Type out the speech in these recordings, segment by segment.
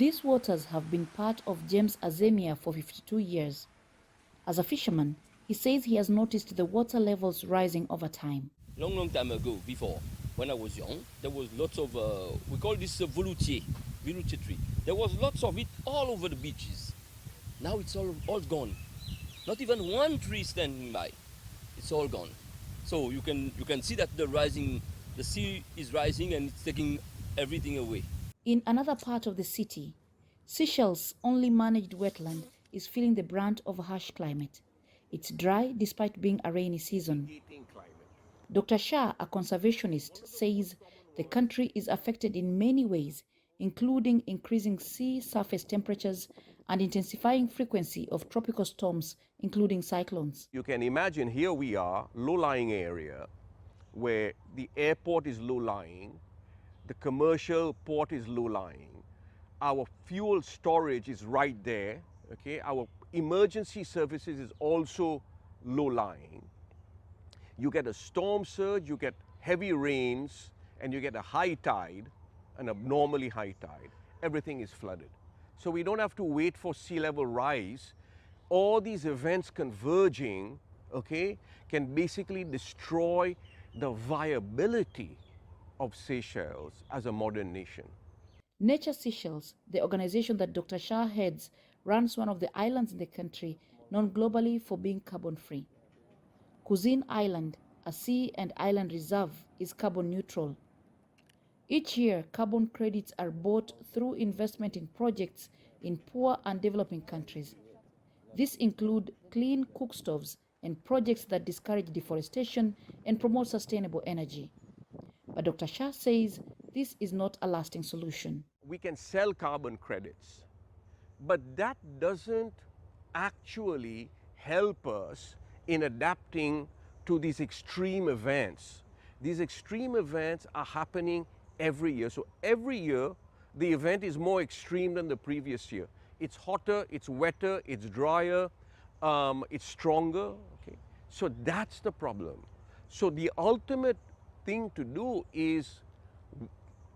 These waters have been part of James' Azemia for 52 years. As a fisherman, he says he has noticed the water levels rising over time. Long time ago, before, when I was young, there was lots of, we call this veloutier tree. There was lots of it all over the beaches. Now it's all gone. Not even one tree standing by. It's all gone. So you can see that the sea is rising and it's taking everything away. In another part of the city, Seychelles' only managed wetland is feeling the brunt of a harsh climate. It's dry despite being a rainy season. Dr. Shah, a conservationist, says the country is affected in many ways, including increasing sea surface temperatures and intensifying frequency of tropical storms, including cyclones. You can imagine here we are, low-lying area, where the airport is low-lying, the commercial port is low-lying, our fuel storage is right there, okay? Our emergency services is also low-lying. You get a storm surge, you get heavy rains, and you get a high tide, an abnormally high tide. Everything is flooded. So we don't have to wait for sea level rise. All these events converging, okay, can basically destroy the viability of Seychelles as a modern nation. Nature Seychelles, the organization that Dr. Shah heads, runs one of the islands in the country known globally for being carbon-free. Cuisine Island, a sea and island reserve, is carbon neutral. Each year, carbon credits are bought through investment in projects in poor and developing countries. These include clean cookstoves and projects that discourage deforestation and promote sustainable energy. But Dr. Shah says this is not a lasting solution. We can sell carbon credits, but that doesn't actually help us in adapting to these extreme events. These extreme events are happening every year. So every year, the event is more extreme than the previous year. It's hotter, it's wetter, it's drier, it's stronger. Okay? So that's the problem. So the ultimate thing to do is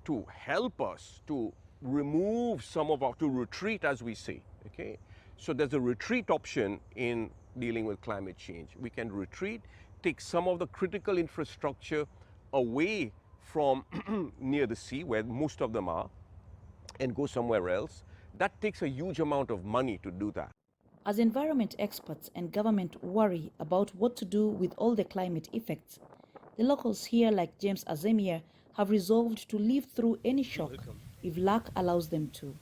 to help us to remove some of our, to retreat, as we say. Okay? So there's a retreat option in dealing with climate change. We can retreat, take some of the critical infrastructure away from near the sea, where most of them are, and go somewhere else. That takes a huge amount of money to do that. As environment experts and government worry about what to do with all the climate effects, the locals here, like James Azemia, have resolved to live through any shock if luck allows them to.